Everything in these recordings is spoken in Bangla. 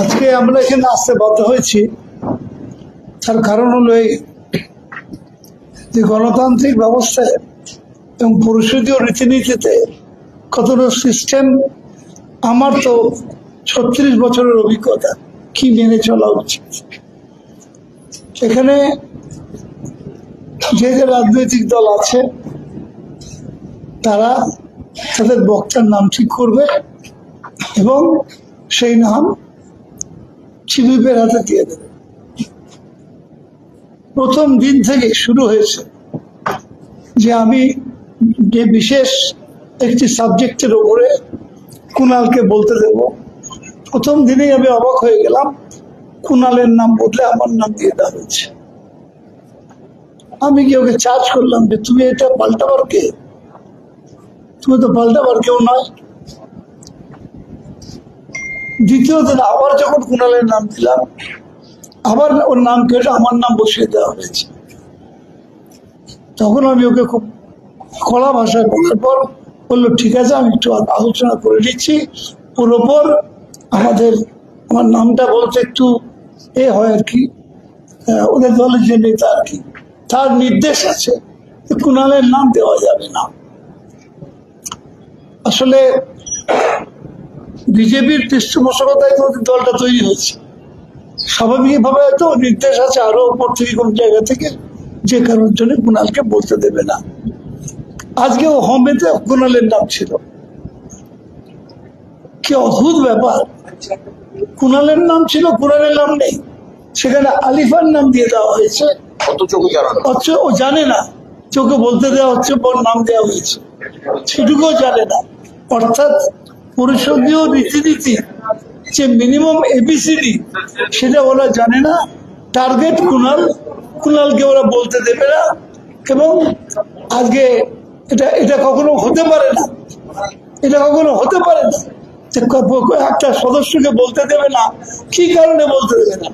আজকে আমরা এখানে আসতে বাধ্য হয়েছি, তার কারণ হলো এই যে গণতান্ত্রিক ব্যবস্থায় এবং পরিষদীয় রীতিনীতিতে কতটা সিস্টেম, আমার তো 36 বছরের অভিজ্ঞতা, কি মেনে চলা উচিত। এখানে যে যে রাজনৈতিক দল আছে তারা তাদের বক্তার নাম ঠিক করবে এবং সেই নাম চিফ-হুইপের হাতে দিয়ে দেবে। প্রথম দিন থেকে শুরু হয়েছে যে আমি যে বিশেষ একটি সাবজেক্টের উপরে কুণালকে বলতে দেব। প্রথম দিনেই আমি অবাক হয়ে গেলাম, কুণালের নাম বদলে আমার নাম দিয়ে দেওয়া হয়েছে। আমি কি ওকে চার্জ করলাম যে তুমি এটা পাল্টাবার কে? তুমি তো পাল্টাবার কেউ নয়। দ্বিতীয় দিন আবার যখন কুণালের নাম দিলাম, আবার ওর নাম কেটে আমার নাম বসিয়ে দেওয়া হয়েছে। তখন আমি ওকে খুব কড়া ভাষায় বলার পর বললো, ঠিক আছে, আমি একটু আলোচনা করে নিচ্ছি। ওর ওপর আমার নামটা বলতে একটু হয় আর কি, ওদের দলের যে নেতা আর কি, তার নির্দেশ আছে কুণালের নাম দেওয়া যাবে না। আসলে বিজেপির পৃষ্ঠপোষকতায় তোমাদের দলটা তৈরি হয়েছে, স্বাভাবিকভাবে হয়তো নির্দেশ আছে আরো উপর থেকে কোন জায়গা থেকে, যে কারোর জন্য কুণালকে বলতে দেবে না। আজকে ও হোমেতে কুণালের নাম ছিল, কি অদ্ভুত ব্যাপার। কুণালের নাম ছিল, কুণালের নাম নেই, সেখানে আলিফার নাম দিয়ে দেওয়া হয়েছে। অথচ ও জানে না, চোখে বলতে দেওয়া হচ্ছে ওর নাম দেওয়া হয়েছে, সেটুকুও জানে না। অর্থাৎ পরিষদীয় রীতিনীতি যে মিনিমাম এবিসিডি, সেটা ওরা জানে না। টার্গেট কুণালকে ওরা বলতে দেবে না। এবং আজকে এটা কখনো হতে পারে না, এটা কখনো হতে পারে না যে একটা সদস্যকে বলতে দেবে না। কি কারণে বলতে দেবে না?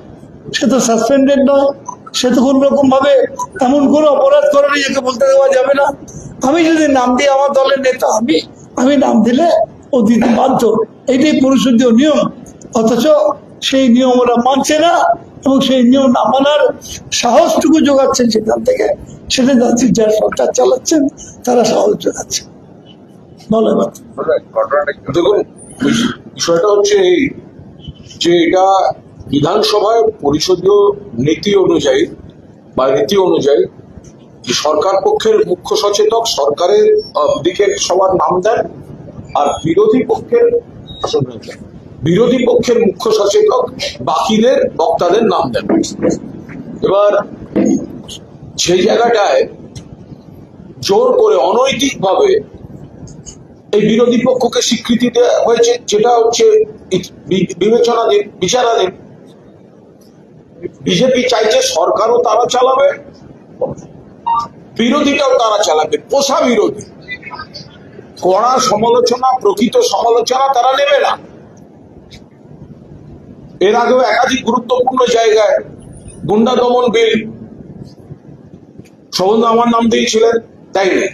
সে তো সাসপেন্ডেড নয়, সে তো কোন রকম ভাবে এমন কোন অপরাধ করেনি যাকে বলতে দেওয়া যাবে না। আমি যদি নাম দিই, আমার দলের নেতা আমি নাম দিলে ও দিতে বাধ্য, এইটাই পরিষদীয় নিয়ম। অথচ সেই নিয়ম ওরা মানছে না এবং সেই নিয়ম না মানার সাহসটুকু যোগাচ্ছেন সেখান থেকে, সেটা যাচ্ছে যারা সরকার চালাচ্ছেন তারা সাহস যোগাচ্ছে। বলো এবার। দেখুন, বিষয়টা হচ্ছে এই যে এটা বিধানসভায় পরিষদীয় নীতি অনুযায়ী বা রীতি অনুযায়ী সরকার পক্ষের মুখ্য সচেতক সরকারের দিকের সবার নাম দেন, আর বিরোধী পক্ষের মুখ্য সচেতক বাকিদের বক্তাদের নাম দেন। এবার সেই জায়গাটায় জোর করে অনৈতিকভাবে এই বিরোধী পক্ষকে স্বীকৃতি দেওয়া হয়েছে, যেটা হচ্ছে বিচারাধীন। বিজেপি চাইছে সরকারও তারা চালাবে, বিরোধীটাও তারা চালাবে, পোষা বিরোধী। কড়া সমালোচনা, প্রকৃত সমালোচনা তারা নেবে না। এর আগেও একাধিক গুরুত্বপূর্ণ জায়গায় গুন্ডা দমন বিল শোভনদা আমার নাম দিয়েছিলেন, তাই না?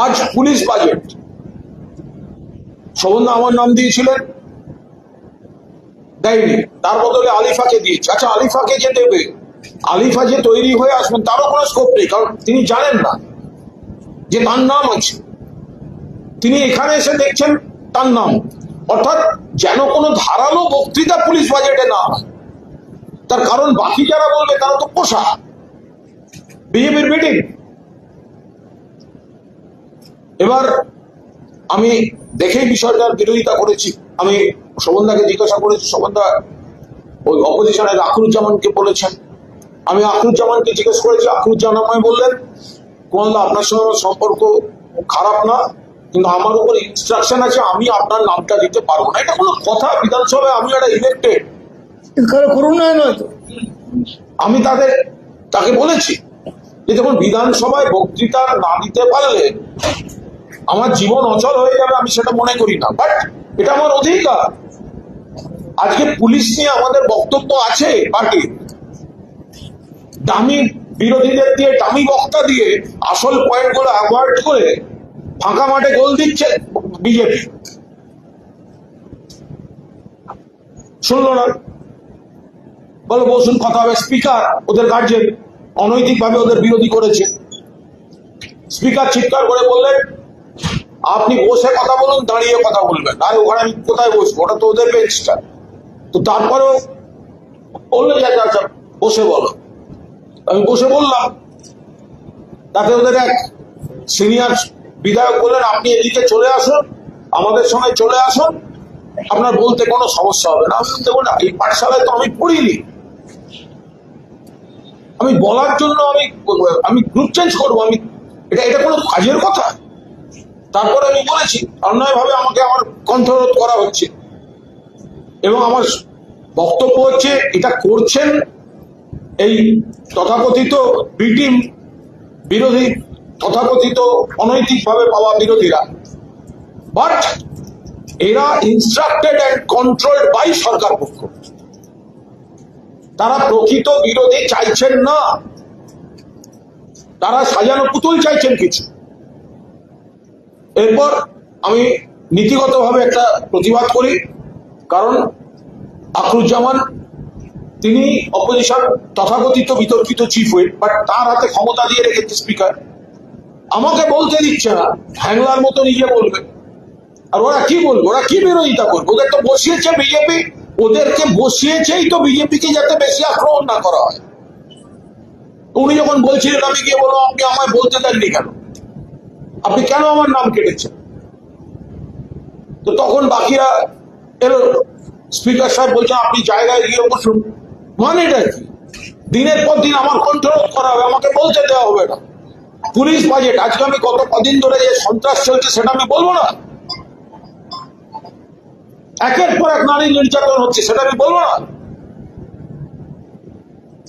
আজ পুলিশ বাজেট শোভনদা আমার নাম দিয়েছিলেন, দেয়নি, তার বদলে আলিফাকে দিয়েছে। আচ্ছা, আলিফাকে যে দেবে, আলিফা যে তৈরি হয়ে আসবেন তারও কোনো স্কোপ নেই, কারণ তিনি জানেন না যে তার নাম আছে। তিনি এখানে এসে দেখছেন তার নাম, অর্থাৎ যেন কোনো ধারালো বক্তৃতা পুলিশ বাজেটে না হয়। তার কারণ বাকি যারা বলবে তারা তো পোষা বিজেপির মিটিং। এবার আমি দেখেই বিষয়টার বিরোধিতা করেছি। আমি শোভনদাকে জিজ্ঞাসা করেছি, শোভনদা ওই অপোজিশনের আখরুজ্জামানকে বলেছেন। আমি আখরুজ্জামানকে জিজ্ঞেস করেছি, আখরুজ্জামান আমায় বললেন, কুণালদা আপনার সঙ্গে সম্পর্ক খারাপ না, কিন্তু আমার উপর ইনস্ট্রাকশন আছে, আমি আপনার নামটা দিতে পারবো না। এটা কোনো কথা? বিধানসভায় আমি একটা ইলেক্টেড, আমি তাকে বলেছি যে দেখুন, বিধানসভায় বক্তৃতা না দিতে পারলে আমার জীবন অচল হয়ে যাবে, আমি সেটা মনে করি না, বাট এটা আমার অধিকার। আজকে পুলিশ নিয়ে আমাদের বক্তব্য আছে, পার্টির দামি বিরোধীদের দিয়ে, দামি বক্তা দিয়ে আসল পয়েন্টগুলো অ্যাভয়েড করে ফাঁকা মাঠে গোল দিচ্ছে বিজেপি। শুনলো না, বলো বসুন কথা হবে। স্পিকার ওদের গার্জেন অনৈতিকভাবে ওদের বিরোধী করেছে। স্পিকার চিৎকার করে বললেন, আপনি বসে কথা বলুন, দাঁড়িয়ে কথা বলবেন। আরে ওখানে আমি কোথায় বসবো, ওটা তো ওদের বেঞ্চটা। তো তারপরেও বললো যে আচ্ছা বসে বলো। আমি বসে বললাম। তাতে ওদের এক সিনিয়র বিধায়ক বললেন, আপনি এদিকে চলে আসুন, আমাদের সঙ্গে চলে আসুন, আপনার বলতে কোনো সমস্যা হবে না। আমি দেখুন না, এই পাঠশালায় তো আমি পড়িনি, আমি বলার জন্য আমি গ্রুপ চেঞ্জ করবো, আমি এটা কোনো কাজের কথা? তারপরে আমি বলেছি, অন্যায়ভাবে আমাকে আমার কণ্ঠরোধ করা হচ্ছে, এবং আমার বক্তব্য হচ্ছে এটা করছেন এই তথাকথিত বি টিম বিরোধী, তথাকথিত অনৈতিকভাবে পাওয়া বিরোধীরা, বাট এরা ইনস্ট্রাক্টেড অ্যান্ড কন্ট্রোলড বাই সরকার পক্ষ। তারা প্রকৃত বিরোধী চাইছেন না, তারা সাজানো পুতুল চাইছেন কিছু। এরপর আমি নীতিগতভাবে একটা প্রতিবাদ করি, কারণ আখরুজ্জামান তিনি অপোজিশন তথাকথিত বিতর্কিত চিফ হুইপ, বাট তার হাতে ক্ষমতা দিয়ে রেখেছে স্পিকার। আমাকে বলতে দিচ্ছে না, হ্যাংলার মতো নিজে বলবে। আর ওরা কি বলবে, ওরা কি বিরোধিতা করবে? ওদের তো বসিয়েছে বিজেপি, ওদেরকে বসিয়েছেই তো বিজেপিকে যাতে বেশি আক্রমণ না করা হয়। উনি যখন বলছিলেন, আমি গিয়ে বললাম, আপনি আমায় বলতে দেননি কেন? আপনি কেন আমার নাম কেটেছেন? তো তখন বাকিরা এলো, স্পিকার সাহেব বলছেন আপনি জায়গায় গিয়ে বসুন। মানে এটা কি? দিনের পর দিন আমার কন্ট্রোল করা হবে, আমাকে বলতে দেওয়া হবে না। পুলিশ বাজেট, আজকে আমি গত কদিন ধরে যে সন্ত্রাস চলছে সেটা আমি বলবো না? একের পর এক নারী নির্যাতন হচ্ছে, সেটা আমি বলবো না?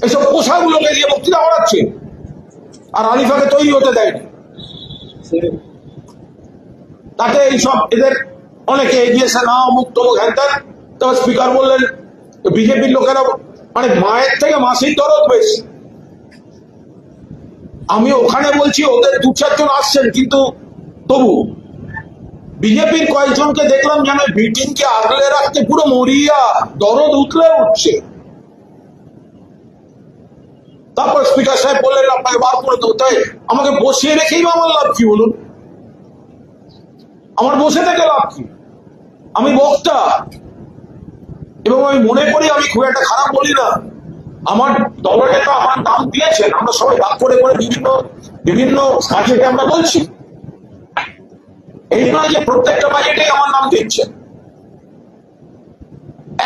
এইসব পোশাকগুলোকে দিয়ে বক্তৃতা করাচ্ছে, আর আলিফাকে তৈরি হতে দেয়নি। তাতে এইসব এদের অনেকে এগিয়েছে, না অমুক তমুক হ্যান ত্যান। তবে স্পিকার বললেন, বিজেপির লোকেরা মানে মায়ের থেকে মাসির দরদ বেশি। আমি ওখানে বলছি ওদের 2-4 জন আসছেন, কিন্তু তবু বিজেপির কয়েকজনকে দেখলাম যেন মিটিংকে আগলে রাখতে পুরো মরিয়া, দরদ উঠলে উঠছে। তারপর স্পিকার সাহেব বললেন আপনাকে বার করে দেবো। তাই আমাকে বসিয়ে রেখেই বা আমার লাভ কি বলুন? আমার বসে থেকে লাভ কি? আমি বক্তা, এবং আমি মনে করি আমি খুব একটা খারাপ বলি না। আমার দলনেতা আমার নাম দিয়েছেন, আমরা সবাই ভাগ করে করে বিভিন্ন বাজেটে আমরা বলছি। এই নয় যে প্রত্যেকটা বাজেটে আমার নাম দিচ্ছেন,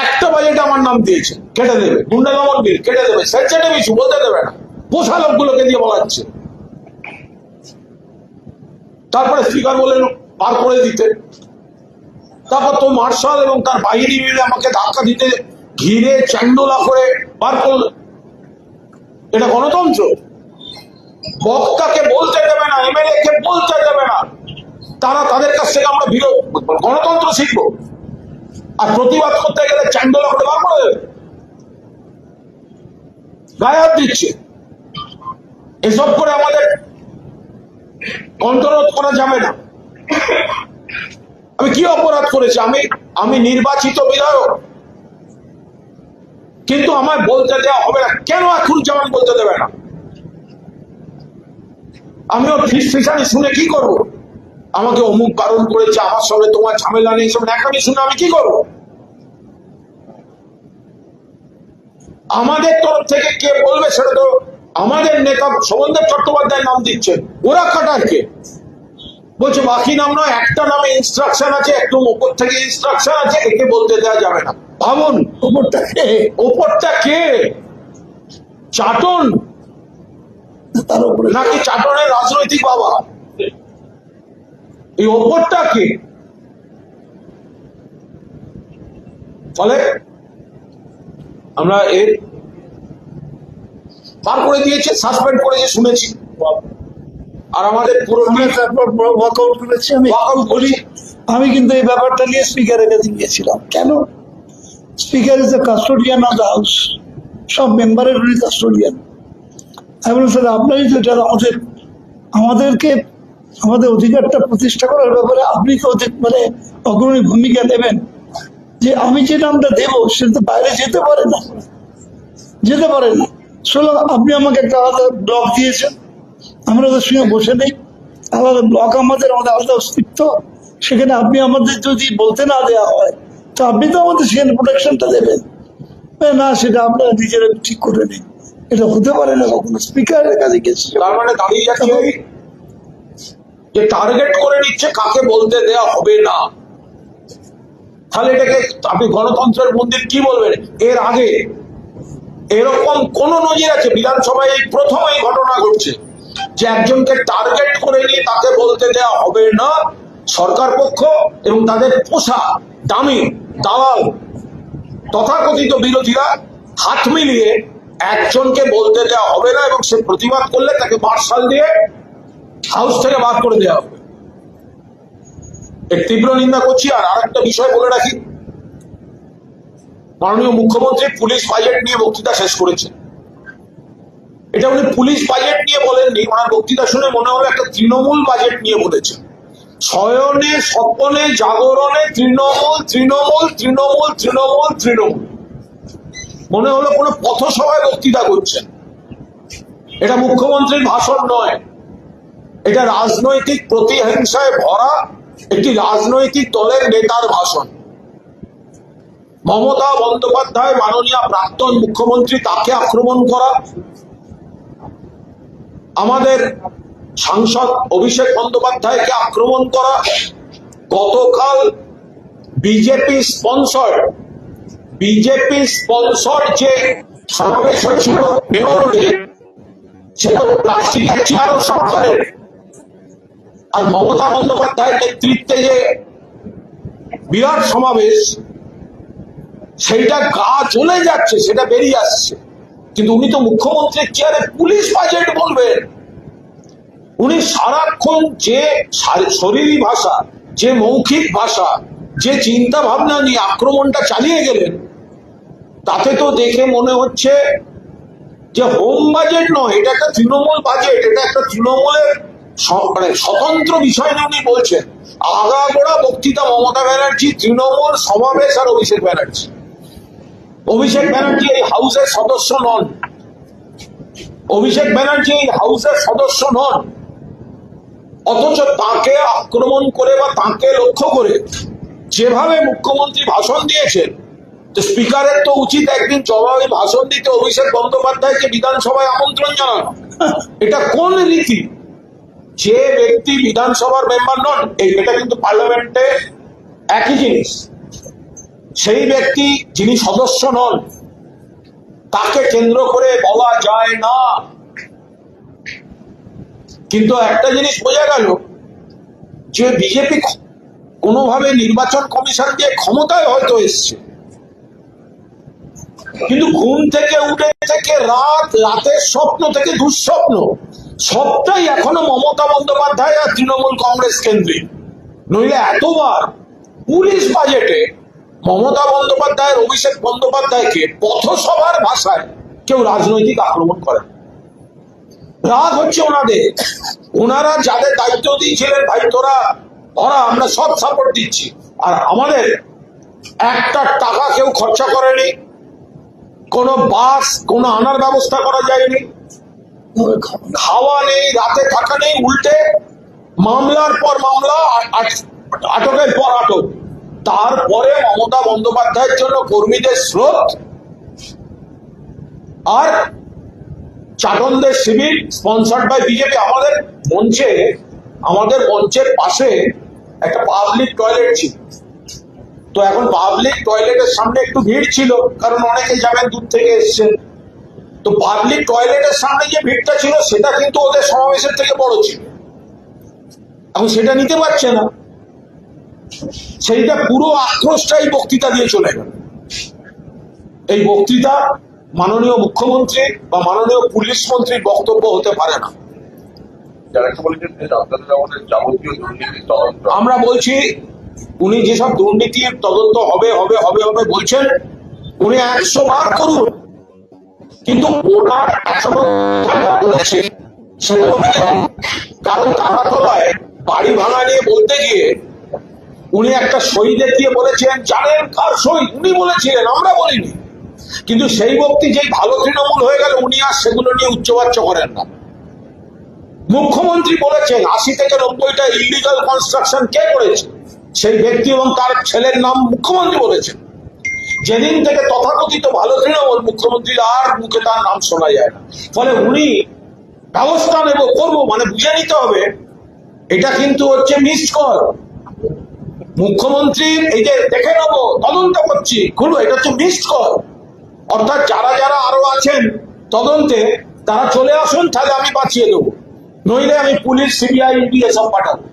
একটা বাজেটে আমার নাম দিয়েছে, কেটে দেবে। গুন্ডা দমন বিল কেটে দেবে, সেন্সিটিভ ইস্যু বলতে দেবে না, পোষা লোকগুলোকে দিয়ে বলাচ্ছে। তারপরে স্পিকার বললেন বার করে দিতে। তারপর তো মার্শাল এবং তার বাহিনী মিলে আমাকে ধাক্কা দিতে, ঘিরে চ্যান্ডোলা করে বার করল। এটা গণতন্ত্র? বক্তাকে বলতে দেবে না, এমএলএ কে বলতে দেবে না, তারা তাদের কাছ থেকে আমরা গণতন্ত্র শিখবো? আর প্রতিবাদ করতে গেলে চ্যান্ডোলা করে বার করে দেবে, গায়ে হাত দিচ্ছে। এসব করে আমাদের কণ্ঠরোধ করা যাবে না। আমি কি অপরাধ করেছি? আমি নির্বাচিত বিধায়ক, কিন্তু আমায় বলতে দেওয়া হবে না। কেন আখরুজ্জামান বলতে দেবে না? আমিও ফিসফিসানি শুনে কি করব? আমাকে অমুক বারণ করেছে, আমার সঙ্গে তোমার ঝামেলা নেই, সব ন্যাকামি শুনে আমি কি করব? আমাদের তরফ থেকে কে বলবে সেটা তো আমাদের নেতা শোভনদেব চট্টোপাধ্যায় নাম দিচ্ছেন, ওরা কাটার কে? বলছে বাকি নাম নয়, একটা নামে ইনস্ট্রাকশন আছে, একদম ওপর থেকে ইনস্ট্রাকশন আছে, একে বলতে দেওয়া যাবে না। ভাবুন, ওপরটা কে? চাটন তার উপরে নাকি চাটনের রাজনৈতিক বাবা? এই ওপরটা কে? ফলে আমরা এর বার করে দিয়েছে, সাসপেন্ড করেছে শুনেছি। আর আমাদের পুরো ওয়াকআউট করেছি। আমি বলি, আমি কিন্তু এই ব্যাপারটা নিয়ে স্পিকারের কাছে গিয়েছিলাম। কেন? Speaker is the custodian of the house, সব মেম্বারের উনি কাস্টোডিয়ান। আমি বললাম স্যার, আপনারই তো এটা আমাদেরকে আমাদের অধিকারটা প্রতিষ্ঠা করার ব্যাপারে আপনি তো মানে অগ্রণী ভূমিকা নেবেন। যে আমি যে নামটা দেবো সে তো বাইরে যেতে পারে না, যেতে পারে না। শুনলাম আপনি আমাকে একটা আলাদা ব্লক দিয়েছেন, আমরা ওদের সঙ্গে বসে নেই, আলাদা ব্লক আমাদের আলাদা অস্তিত্ব, সেখানে আপনি আমাদের যদি বলতে না দেওয়া হয় তো আপনি তো আমাদের সেখানে প্রোটেকশনটা দেবেন না, সেটা আপনারা নিজেরা ঠিক করে নিন। এটা হতে পারে না কখনো। স্পিকারের কাছে গেছে, তার মানে দাঁড়িয়ে যাচ্ছে যে টার্গেট করে নিচ্ছে কাকে বলতে দেয়া হবে না। তাহলে এটাকে আপনি গণতন্ত্রের মন্দির কি বলবেন? এর আগে এরকম কোন নজির আছে? বিধানসভায় এই প্রথম এই ঘটনা ঘটছে যে একজনকে টার্গেট করে নিয়ে তাকে বলতে দেওয়া হবে না। সরকার পক্ষ এবং তাদের পোষা দামি দালাল তথাকথিত বিরোধীরা হাত মিলিয়ে একজনকে বলতে দেওয়া হবে না, এবং সে প্রতিবাদ করলে তাকে মার্শাল দিয়ে হাউস থেকে বার করে দেওয়া হবে। এর তীব্র নিন্দা করছি। আর আরেকটা বিষয় বলে রাখি, মাননীয় মুখ্যমন্ত্রী পুলিশ বাজেট নিয়ে বক্তৃতা শেষ করেছেন। এটা উনি পুলিশ বাজেট নিয়ে বলেননি, ওনার বক্তৃতা শুনে মনে হলো একটা তৃণমূল বাজেট নিয়ে বলেছেন। শয়নে স্বপনে জাগরণে তৃণমূল তৃণমূল তৃণমূল তৃণমূল তৃণমূল, মনে হলো কোনো পথসভায় বক্তৃতা করছেন। এটা মুখ্যমন্ত্রীর ভাষণ নয়, এটা রাজনৈতিক প্রতিহিংসায় ভরা একটি রাজনৈতিক দলের নেতার ভাষণ। মমতা বন্দ্যোপাধ্যায় মাননীয় প্রাক্তন মুখ্যমন্ত্রী, তাকে আক্রমণ করা, আমাদের সাংসদ অভিষেক বন্দ্যোপাধ্যায়কে আক্রমণ করা, গতকাল বিজেপি স্পন্সর যে সমাবেশ হয়েছিল বেঙ্গলুরুতে, সেটা প্লাস্টিকের চেয়ার সরকারের, আর মমতা বন্দ্যোপাধ্যায়ের নেতৃত্বে যে বিরাট সমাবেশ, সেইটা গা জ্বলে যাচ্ছে, সেটা বেরিয়ে আসছে। কিন্তু উনি তো মুখ্যমন্ত্রীর চেয়ারে পুলিশ বাজেট বলবেন। উনি সারাক্ষণ যে শরীরী ভাষা, যে মৌখিক ভাষা, যে চিন্তা ভাবনা নিয়ে আক্রমণটা চালিয়ে গেলেন, তাতে তো দেখে মনে হচ্ছে যে হোম বাজেট নয়, এটা একটা তৃণমূল বাজেট, এটা একটা তৃণমূলের মানে স্বতন্ত্র বিষয় নিয়ে উনি বলছেন। আগাগোড়া বক্তৃতা মমতা ব্যানার্জি, তৃণমূল, সমাবেশ আর অভিষেক ব্যানার্জি। অভিষেক ব্যানার্জি এই হাউসের সদস্য নন, অভিষেক ব্যানার্জি এই হাউসের সদস্য নন, অথচ তাকে আক্রমণ করে বা তাকে লক্ষ্য করে যেভাবে মুখ্যমন্ত্রী ভাষণ দিয়েছেন, তো স্পিকারের তো উচিত একদিন জবাবে ভাষণ দিতে অভিষেক বন্দ্যোপাধ্যায়কে বিধানসভায় আমন্ত্রণ জানানো। এটা কোন রীতি? যে ব্যক্তি বিধানসভার মেম্বার নন, এটা কিন্তু পার্লামেন্টে একই জিনিস, সেই ব্যক্তি যিনি সদস্য নন তাকে কেন্দ্র করে বলা যায় না। কিন্তু একটা জিনিস বোঝা গেল যে বিজেপি কোনোভাবে নির্বাচন কমিশন দিয়ে ক্ষমতায় হয়তো এসছে, কিন্তু ঘুম থেকে উঠে থেকে রাতের স্বপ্ন থেকে দুঃস্বপ্ন সবটাই এখনো মমতা বন্দ্যোপাধ্যায় আর তৃণমূল কংগ্রেস কেন্দ্রিক। নইলে এতবার পুলিশ বাজেটে মমতা বন্দ্যোপাধ্যায়ের অভিষেক বন্দ্যোপাধ্যায়কে পথসভার ভাষায় কেউ রাজনৈতিক আক্রমণ করে। রাগ হচ্ছে ওনাদের, ওনারা যাদের দায়িত্ব দিয়েছিলেন, ভাই তোরা আমরা সব সাপোর্ট দিচ্ছি, আর আমাদের একটা টাকা কেউ খরচা করেনি, কোনো বাস কোনো আনার ব্যবস্থা করা যায়নি, খাওয়া নেই, রাতে থাকা নেই, উল্টে মামলার পর মামলা, আটকের পর আটক। তারপরে মমতা বন্দ্যোপাধ্যায়ের জন্য কর্মীদের স্রোত আর চাটনদের শিবির স্পন্সার্ড বাই বিজেপি। আমাদের মঞ্চের পাশে একটা পাবলিক টয়লেট ছিল, তো এখন পাবলিক টয়লেটের সামনে একটু ভিড় ছিল, কারণ অনেকে যাবেন দূর থেকে এসছেন। তো পাবলিক টয়লেটের সামনে যে ভিড়টা ছিল সেটা কিন্তু ওদের সমাবেশের থেকে বড় ছিল, এখন সেটা নিতে পারছে না, সেইটা পুরো আক্রোশটাই বক্তৃতা দিয়ে চলে গেল। এই বক্তৃতা মাননীয় মুখ্যমন্ত্রী বা মাননীয় পুলিশ মন্ত্রীর বক্তব্য হতে পারে না। আমরা বলছি উনি যেসব দুর্নীতির তদন্ত হবে হবে হবে হবে বলছেন, উনি 100 বার করুন, কিন্তু ওনার কারণ তারা তলায় বাড়ি ভাঙা নিয়ে বলতে গিয়ে উনি একটা সই দেখিয়ে বলেছেন জানেন কার সই, উনি বলেছিলেন, আমরা বলিনি। কিন্তু সেই ব্যক্তি যেই ভালো তৃণমূল হয়ে গেল উনি আর সেগুলো নিয়ে উচ্চবাচ্য করেন না। মুখ্যমন্ত্রী বলেছেন 80 থেকে 90টা ইলিগাল কনস্ট্রাকশন কে করেছে, সেই ব্যক্তি এবং তার ছেলের নাম মুখ্যমন্ত্রী বলেছেন। যেদিন থেকে তথাকথিত ভালো তৃণমূল, মুখ্যমন্ত্রীর আর মুখে তার নাম শোনা যায় না। ফলে উনি ব্যবস্থা নেব করবো মানে বুঝে নিতে হবে এটা কিন্তু হচ্ছে মিসড কল। মুখ্যমন্ত্রীর এই যে দেখে নেবো তদন্ত করছি খুলবো, এটা হচ্ছে মিসড কল। অর্থাৎ যারা যারা আরো আছেন তদন্তে তারা চলে আসুন, তাহলে আমি বাঁচিয়ে দেবো, নইলে আমি পুলিশ, সিবিআই, ইডি এসব পাঠাবো।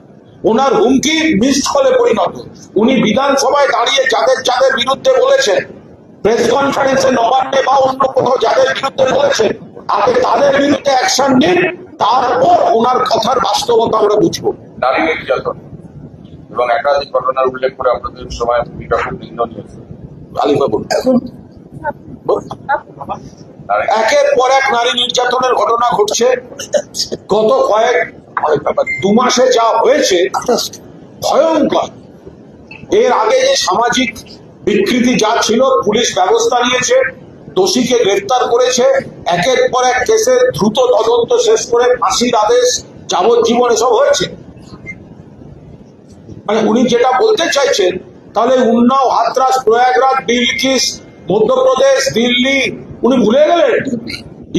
ওনার হুমকি মিসড কলে পরিণত। উনি বিধানসভায় দাঁড়িয়ে যাদের যাদের বিরুদ্ধে বলেছেন, প্রেস কনফারেন্সে নবান্নে বা অন্য কোথাও যাদের বিরুদ্ধে বলেছেন, আগে তাদের বিরুদ্ধে অ্যাকশন নিন, তারপর ওনার কথার বাস্তবতা আমরা বুঝবো। নারী নির্যাতন এবং একাধিক ঘটনার উল্লেখ করে আপনাদের সময় ভূমিকা খুব নিন্দনীয়। আলিফা বলুন। এখন একের পর এক নারী নির্যাতনের ঘটনা ঘটছে। গত কয়েক 2 মাসে যা হয়েছে ভয়ঙ্কর। এর আগে যে সামাজিক বিকৃতি যা ছিল, পুলিশ ব্যবস্থা নিয়েছে, দোষীকে গ্রেফতার করেছে, একের পর এক কেসের দ্রুত তদন্ত শেষ করে ফাঁসির আদেশ, যাবজ্জীবন এসব হয়েছে। মানে উনি যেটা বলতে চাইছেন, তাহলে উন্নাও, হাতরাস, প্রয়াগরাজ, বিলকিস, মধ্যপ্রদেশ, দিল্লি উনি ভুলে গেলেন,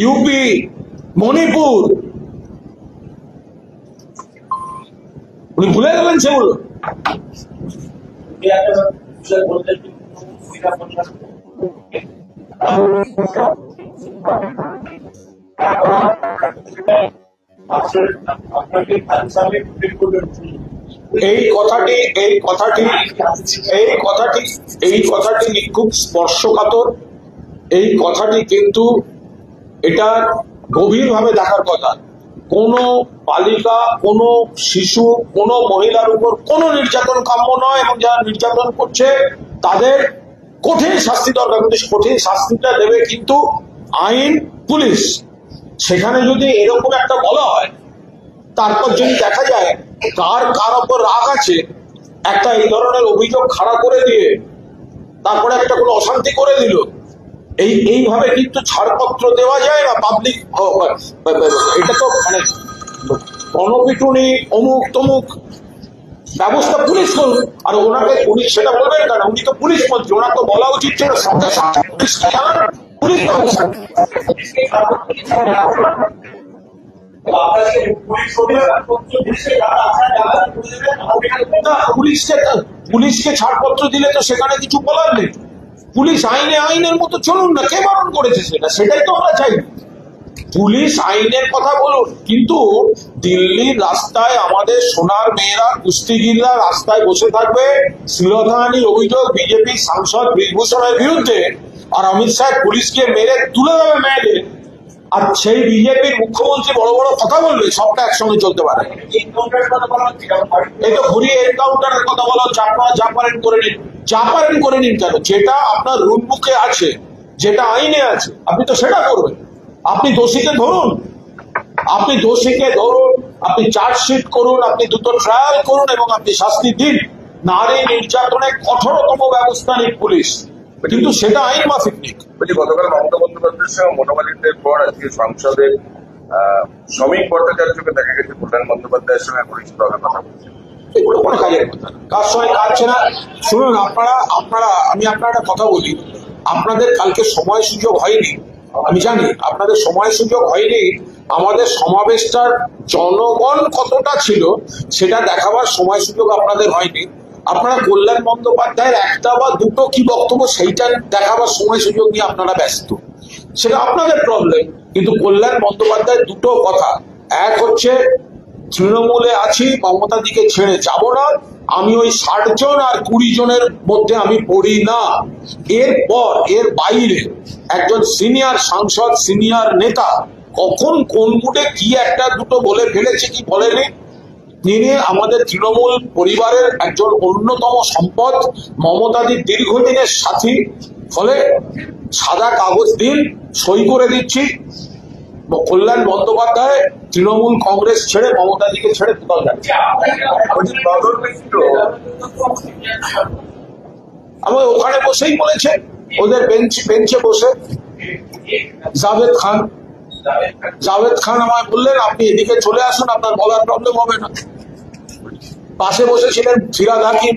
ইউপি, মণিপুর উনি ভুলে গেলেন সেগুলো। এই কথাটি খুব স্পর্শকাতর। এই কথাটি কিন্তু এটা গভীরভাবে দেখার কথা। কোন বালিকা, কোন শিশু, কোন মহিলার উপর কোন নির্যাতন কাম্য নয়, এবং যারা নির্যাতন করছে তাদের কঠিন শাস্তি দরকার। কিন্তু কঠিন শাস্তিটা দেবে কিন্তু আইন, পুলিশ। সেখানে যদি এরকম একটা বলা হয়, তারপর যদি দেখা যায় কার ওপর রাগ আছে, একটা এই ধরনের অভিযোগ খাড়া করে দিয়ে তারপরে একটা কোনো অশান্তি করে দিল, এইভাবে কিন্তু ছাড়পত্র দেওয়া যায় না। পাবলিক এটা তো মানে গণপিটুনি, অমুক তমুক ব্যবস্থা পুলিশ করুন। আর ওনাকে উনি সেটা বলবেন কেন? উনি তো পুলিশ মন্ত্রী, ওনার তো বলা উচিত ছিল সঙ্গে সঙ্গে পুলিশকে জানান, পুলিশ ব্যবস্থা। পুলিশকে ছাড়পত্র দিলে তো সেখানে কিছু বলার নেই। পুলিশ আইনের মতো চলুন না, কে বারণ করেছে সেটাই তো আমরা চাই। পুলিশ আইনের কথা বলুন, কিন্তু দিল্লির রাস্তায় আমাদের সোনার মেয়েরা, কুস্তিগিররা রাস্তায় বসে থাকবে, শ্লীলতাহানির অভিযোগ বিজেপি সাংসদ বৃজভূষণের বিরুদ্ধে, আর অমিত শাহ পুলিশকে মেরে তুলে দেবে মেয়েদের, আর সেই বিজেপির মুখ্যমন্ত্রী বড় বড় কথা বলবে, সবটা একসঙ্গে চলতে পারে। এই তো ঘুরিয়ে এনকাউন্টারের কথা বলো, আপনারা যা পারেন করে নিন কেন? যেটা আপনার রুল বুকে আছে, যেটা আইনে আছে, আপনি তো সেটা করবেন। আপনি দোষীকে ধরুন, আপনি চার্জশিট করুন, আপনি দ্রুত ট্রায়াল করুন এবং আপনি শাস্তি দিন। নারী নির্যাতনে কঠোরতম ব্যবস্থা নিক পুলিশ, কিন্তু সেটা আইন মাফিক নিক। গতকাল মমতা বন্দ্যোপাধ্যায়ের সঙ্গে মনোমালিন্যের পর আজকে সংসদের শ্রমিক ভট্টাচার্যকে দেখা গেছে কল্যাণ বন্দ্যোপাধ্যায়ের সঙ্গে ঘনিষ্ঠভাবে কথা বলছে। এগুলো কোনো কাজের কথা না, কার সঙ্গে কাটছে না। শুনুন, আমি আপনার কথা বলি, আপনাদের কালকে সময় সুযোগ হয়নি, আমি জানি আপনাদের সময় সুযোগ হয়নি। আমাদের সমাবেশটার জনগণ কতটা ছিল সেটা দেখাবার সময় সুযোগ আপনাদের হয়নি। আপনারা কল্যাণ বন্দ্যোপাধ্যায়ের একটা বা দুটো কি বক্তব্য সেইটা দেখাবার সময় সুযোগ নিয়ে আপনারা ব্যস্ত, সেটা আপনাদের প্রবলেম। কিন্তু কল্যাণ বন্দ্যোপাধ্যায়ের দুটো কথা, এক হচ্ছে তৃণমূলে আছি, মমতা দিকে ছেড়ে যাব না, আমি ওই 60 জন আর 20 জনের মধ্যে আমি পড়ি না। এর বাইরে একজন সিনিয়র সাংসদ, সিনিয়র নেতা কখন কোন মুডে কি একটা দুটো বলে ফেলেছে কি বলেনি, তিনি আমাদের তৃণমূল পরিবারের একজন অন্যতম সম্পদ, মমতাদির দীর্ঘদিনের সাথী। ফলে সাদা কাগজ দিন, সই করে দিচ্ছি, কল্যাণ বন্দ্যোপাধ্যায় তৃণমূল কংগ্রেস ছেড়ে মমতাদিকে ছেড়ে কোথাও যাচ্ছে। বলছি বদল মিত্র আমার ওখানে বসেই বলেছে, ওদের বেঞ্চে বসে জাভেদ খান আমায় বললেন আপনি এদিকে চলে আসুন, আপনার বলার প্রবলেম হবে না। পাশে বসেছিলেন ফিরাদ হাকিম,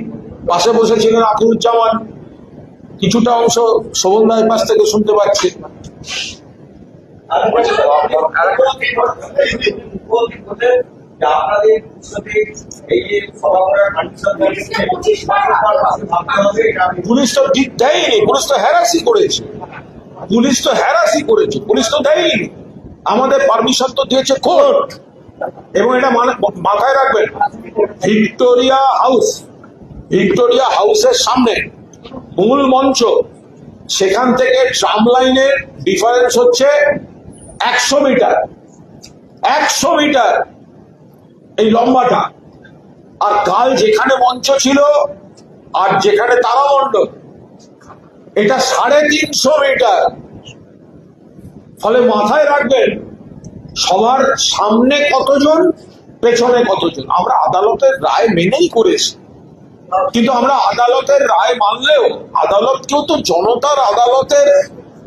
পাশে বসেছিলেন আকিরুজ্জামান, কিছুটা অংশ শোভন রায়ের পাশ থেকে শুনতে পাচ্ছি। পুলিশ তো দেয়নি, পুলিশ তো হ্যারাসি করেছে, পুলিশ তো দেয়নি। আমাদের পারমিশন তো দিয়েছে কোর্ট। এবং এটা মাথায় রাখবেন, ভিক্টোরিয়া হাউসের সামনে মূল মঞ্চ, সেখান থেকে ট্রাম লাইনের ডিফারেন্স হচ্ছে 100 মিটার, 100 মিটার এই লম্বাটা। আর কাল যেখানে মঞ্চ ছিল আর যেখানে তারামণ্ডপ, এটা 350 মিটার। ফলে মাথায় রাখবেন, সবার সামনে কতজন, পেছনে কতজন। আমরা আদালতের রায় মেনেই করেছি, কিন্তু আমরা আদালতের রায় মানলেও আদালতকেও তো জনতার আদালতের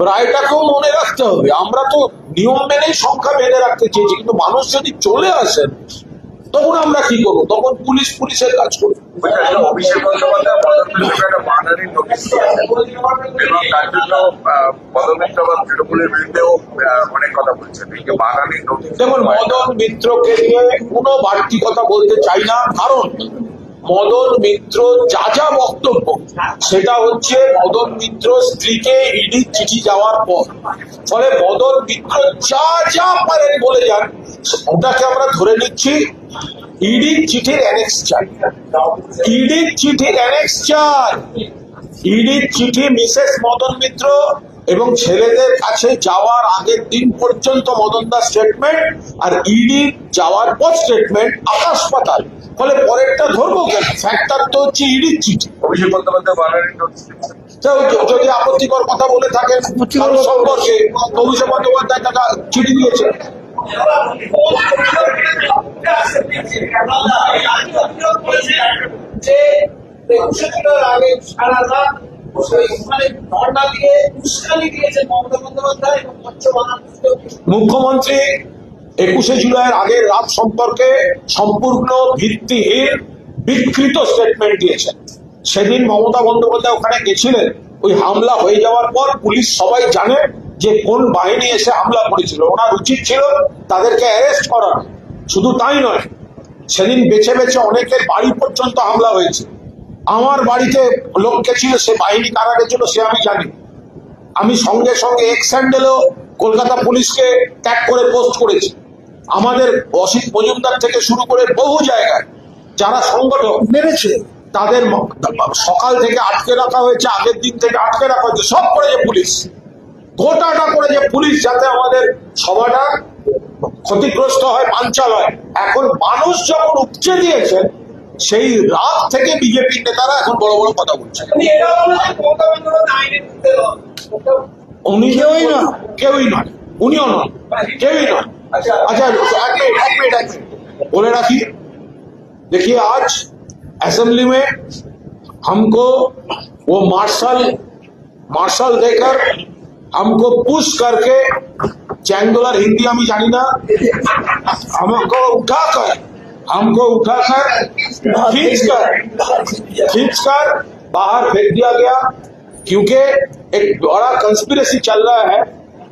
রায়টাকেও মনে রাখতে হবে। আমরা তো নিয়ম মেনেই সংখ্যা বেঁধে রাখতে চেয়েছি, কিন্তু মানুষ যদি চলে আসেন তখন আমরা কি করবো? তখন পুলিশের কাজ করবো। অভিষেক বন্দ্যোপাধ্যায় বদল মিত্রকে একটা মানহানির নোটিশ দিয়েছেন এবং তার জন্য বদল মিত্র বা তৃণমূলের বিরুদ্ধেও অনেক কথা বলছেন। এই যে মানহানির নোটিশ, দেখুন, মদন মিত্রকে নিয়ে কোনো বাড়তি কথা বলতে চাই না, কারণ মদন মিত্র যা বক্তব্য সেটা হচ্ছে মদন মিত্র স্ত্রীকে ইডি চিঠি যাওয়ার পর। ফলে মদন মিত্র যা পারেন বলে যান, ওটাকে আমরা ধরে নিচ্ছি ইডির চিঠির অ্যানেক্স 4। ইডির চিঠি মিসেস মদন মিত্র এবং ছেলেদের কাছে যাওয়ার আগের দিন পর্যন্ত মদনদার স্টেটমেন্ট, আর ইডি যাওয়ার পর স্টেটমেন্ট আকাশ পাতাল। ফলে পরেরটা ধরবো কেন? ফ্যাক্টর তো হচ্ছে ইডির চিঠি। অভিষেক বন্দ্যোপাধ্যায় মানহানির নোটিশ দিচ্ছেন। যদি আপত্তিকর কথা বলে থাকেন সম্পর্কে, অভিষেক বন্দ্যোপাধ্যায় টাকা চিঠি দিয়েছে। মুখ্যমন্ত্রী 21শে জুলাইয়ের আগের রাত সম্পর্কে সম্পূর্ণ ভিত্তিহীন বিকৃত স্টেটমেন্ট দিয়েছেন। সেদিন মমতা বন্দ্যোপাধ্যায় ওখানে গেছিলেন, ওই হামলা হয়ে যাওয়ার পর পুলিশ সবাই জানে যে কোন বাহিনী এসে হামলা করেছিল। ওনার উচিত ছিল তাদেরকে অ্যারেস্ট করানো। শুধু তাই নয়, সেদিন বেছে বেছে অনেকের বাড়ি পর্যন্ত হামলা হয়েছে। আমার বাড়িতে লোক গেছিল, সে বাহিনী কারা গেছিল সে আমি জানি। আমি সঙ্গে সঙ্গে এক্স হ্যান্ডেলও কলকাতা পুলিশকে ট্যাগ করে পোস্ট করেছি। আমাদের অসিত মজুমদার থেকে শুরু করে বহু জায়গায় যারা সংগঠক মেরেছে, তাদের সকাল থেকে আটকে রাখা হয়েছে, আগের দিন থেকে আটকে রাখা হয়েছে, সব করেছে পুলিশ। গোটাটা করেছে পুলিশ, যাতে আমাদের সভাটা ক্ষতিগ্রস্ত হয়, পাঞ্চাল হয়। এখন মানুষ যখন উপচে দিয়েছেন, সেই রাত থেকে বিজেপি নেতারা এখন বড় বড় কথা বলছেন। উনি কেউই নয়, উনিও নয়, কেউই নয়। अच्छा एक मिनट बोले राखी। देखिए, आज असेंबली में हमको वो मार्शल देकर हमको पुश करके चैंगुलर हिंदी हम जानी ना, हमको उठाकर खींचकर बाहर फेंक दिया गया, क्योंकि एक बड़ा कंस्पिरेसी चल रहा है।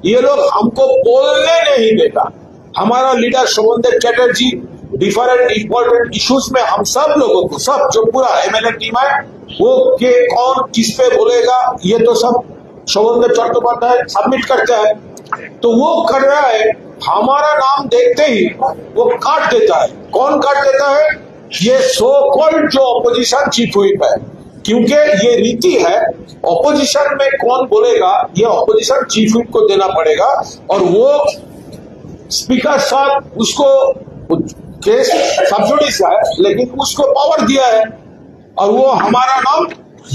ये लोग हमको बोलने नहीं देगा। हमारा leader Sovandeb Chatterjee different important issues में हम सब लोगों को, सब जो पूरा एमएलए टीम है, वो के कौन किस पे बोलेगा, ये तो सब शोभनदेव चट्टोपाध्याय सबमिट करते हैं। तो वो कर रहा है, हमारा नाम देखते ही वो काट देता है। कौन काट देता है? ये सो कॉल्ड जो अपोजिशन चीफ व्हिप है, क्योंकि ये रीति है, ऑपोजिशन में कौन बोलेगा ये ऑपोजिशन चीफ व्हिप को देना पड़ेगा। और वो स्पीकर साहब उसको केस सब्जुडिस है, लेकिन उसको पावर दिया है और वो हमारा नाम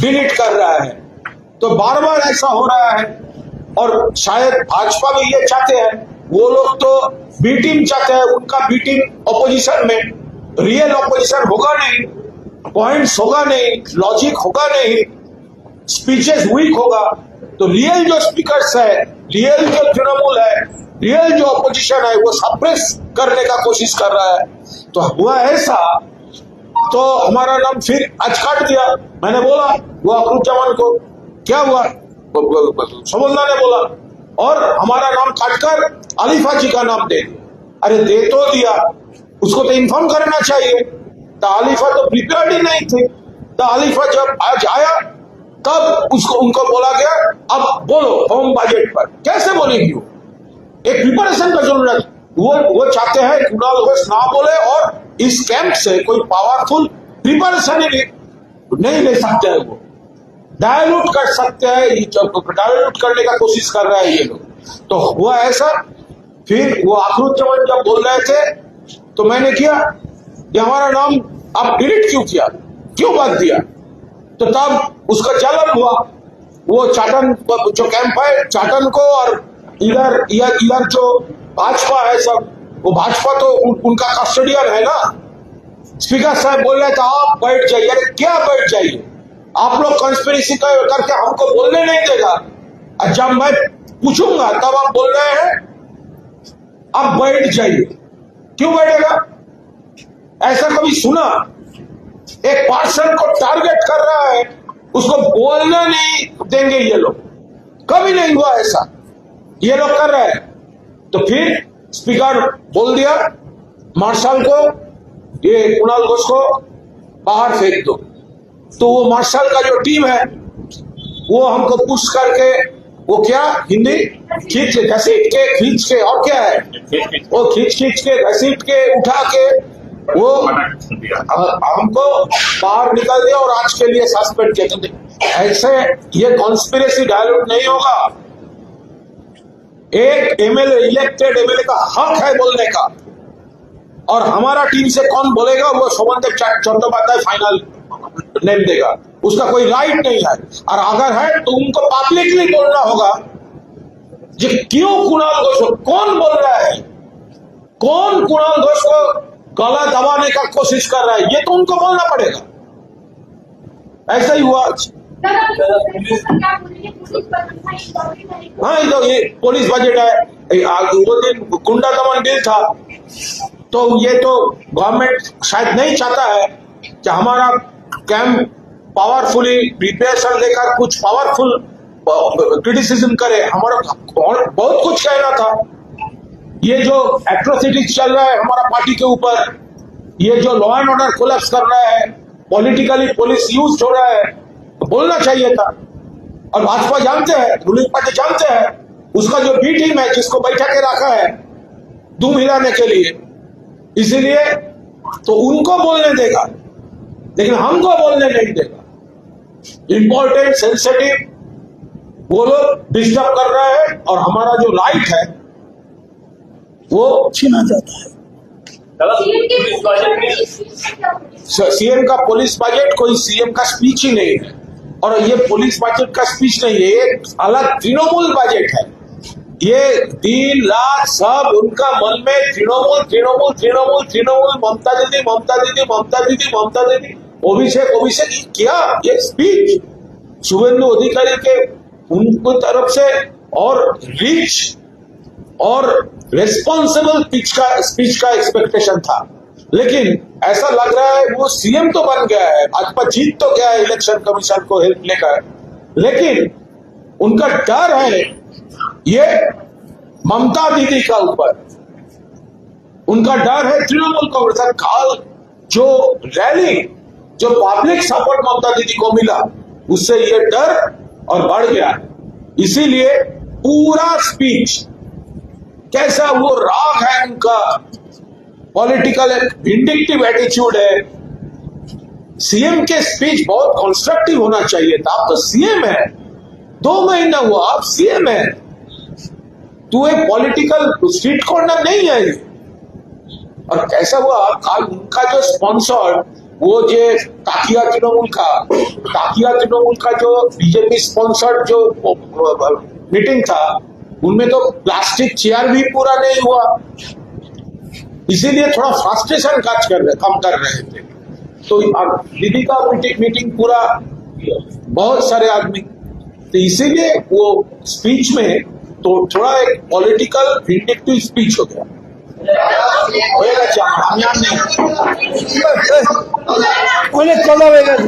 डिलीट कर रहा है। तो बार बार ऐसा हो रहा है, और शायद भाजपा भी ये चाहते हैं वो लोग तो बी टीम चाहते हैं, उनका बी टीम ऑपोजिशन में, रियल ऑपोजिशन होगा नहीं, पॉइंट्स होगा नहीं, लॉजिक होगा नहीं, स्पीचेस वीक होगा। तो रियल जो स्पीकर्स है, रियल जो तृणमूल है, रियल जो ऑपोजिशन है, वो सप्रेस करने का कोशिश कर रहा है। तो हुआ ऐसा, तो हमारा नाम फिर आज काट दिया। मैंने बोला वो अखरुज जमान को, क्या हुआ, शोभनदा ने बोला, और हमारा नाम काटकर आलिफा जी का नाम दे दिया। अरे दे तो दिया, उसको तो इन्फॉर्म करना चाहिए। तो आलिफा तो प्रिपेयर्ड ही नहीं थे। तो आलिफा जब आज आया तब उसको उनको बोला गया अब बोलो होम बजट पर। कैसे बोलेगी वो? एक प्रिपरेशन का जरूरत। वो चाहते हैं कुणाल घोष ना बोले और इस कैंप से कोई पावरफुल प्रिपरेशन ही नहीं ले सकते हैं। वो डायल्यूट कर सकते हैं, डायल्यूट करने का कोशिश कर रहा है ये लोग। तो हुआ ऐसा, फिर वो अखरुज जमान जब बोल रहे थे तो मैंने किया कि हमारा नाम आप डिलीट क्यों किया, क्यों बात दिया? तो तब उसका जलन हुआ। वो चाटन जो कैंप है, चाटन को, और इधर जो भाजपा है सब, वो भाजपा तो उनका कस्टोडियन है ना। स्पीकर साहब बोल रहे थे आप बैठ जाइए। अरे क्या बैठ जाइए? आप लोग कंस्पिरेसी करके हमको बोलने नहीं देगा। और जब मैं पूछूंगा तब आप बोल रहे हैं आप बैठ जाइए। क्यों बैठेगा? ऐसा कभी सुना? एक पर्सन को टारगेट कर रहा है, उसको बोलना नहीं देंगे ये लोग। कभी नहीं हुआ ऐसा, ये लोग कर रहे हैं। तो फिर स्पीकर बोल दिया मार्शल को, ये कुणाल घोष को बाहर फेंक दो। तो वो मार्शल का जो टीम है वो हमको पुश करके, वो क्या हिंदी, घसीट के और क्या है, वो खींच के घसीट के उठा के वो हमको बाहर निकाल दिया और आज के लिए सस्पेंड किया। ऐसे ये कॉन्स्पिरेसी डायलॉग नहीं होगा। एक एमएलए, इलेक्टेड एमएलए का हक है बोलने का, और हमारा टीम से कौन बोलेगा? वो शोभनदेव चट्टोपाध्याय फाइनल नेम देगा। उसका कोई राइट नहीं है, और अगर है तो उनको पब्लिकली बोलना होगा कि क्यों कुणाल घोष को, कौन बोल रहा है, कौन कुणाल घोष को गला दबाने का कोशिश कर रहा है, ये तो उनको बोलना पड़ेगा। ऐसा ही हुआ। हाँ, ये पुलिस बजट है। वो दिन गुंडा दमन बिल था, तो ये तो गवर्नमेंट शायद नहीं चाहता है कि हमारा कैंप पावरफुली प्रिपरेशन लेकर कुछ पावरफुल क्रिटिसिज्म करे। हमारा बहुत कुछ कहना था। ये जो एट्रोसिटीज चल रहा है हमारा पार्टी के ऊपर, ये जो लॉ एंड ऑर्डर कोलैप्स कर रहा है, पॉलिटिकली पुलिस यूज हो रहा है, तो बोलना चाहिए था। और भाजपा जानते हैं, रूलिंग पार्टी जानते हैं, उसका जो बी टीम है जिसको बैठा के रखा है दुम हिलाने के लिए, इसीलिए तो उनको बोलने देगा, लेकिन हमको बोलने नहीं देगा। इंपॉर्टेंट, सेंसिटिव वो लोग डिस्टर्ब कर रहा है, और हमारा जो राइट है वो छीना जाता है। सीएम का पुलिस बजट कोई सीएम का स्पीच ही नहीं है, और ये पुलिस बजट का स्पीच नहीं है, ये अलग तृणमूल बजट है। ये दिन रात सब उनका मन में तृणमूल तृणमूल तृणमूल तृणमूल, ममता दीदी ममता दीदी ममता दीदी ममता दीदी, अभिषेक क्या ये स्पीच शुभेंदु अधिकारी के उनकी तरफ से और रिच और रेस्पॉन्सिबल स्पीच का एक्सपेक्टेशन था। लेकिन ऐसा लग रहा है वो सीएम तो बन गया है, भाजपा जीत तो गया है इलेक्शन कमीशन को हेल्प लेकर, लेकिन उनका डर है ये ममता दीदी का ऊपर, उनका डर है तृणमूल कांग्रेस का। काल जो रैली, जो पब्लिक सपोर्ट ममता दीदी को मिला, उससे ये डर और बढ़ गया। इसीलिए पूरा स्पीच कैसा वो राग है उनका, पॉलिटिकल विंडिक्टिव एटीट्यूड है। सीएम के स्पीच बहुत कंस्ट्रक्टिव होना चाहिए था। आप तो सीएम है, 2 महीना हुआ आप सीएम है, तू एक पॉलिटिकल स्ट्रीट कॉर्नर नहीं है। और कैसा हुआ काल उनका जो स्पॉन्सर, वो जो ताकिया तृणमूल का जो बीजेपी स्पॉन्सर्ड जो मीटिंग था, उनमें तो प्लास्टिक चेयर भी पूरा नहीं हुआ, इसीलिए थोड़ा फ्रस्ट्रेशन कम कर रहे थे। तो अब दीदी का मीटिंग पूरा बहुत सारे आदमी, तो इसीलिए वो स्पीच में तो थोड़ा एक पॉलिटिकल विंडिक्टिव स्पीच हो गया। होएगा कामयाब नहीं, অনেক কথা হয়ে গেছে।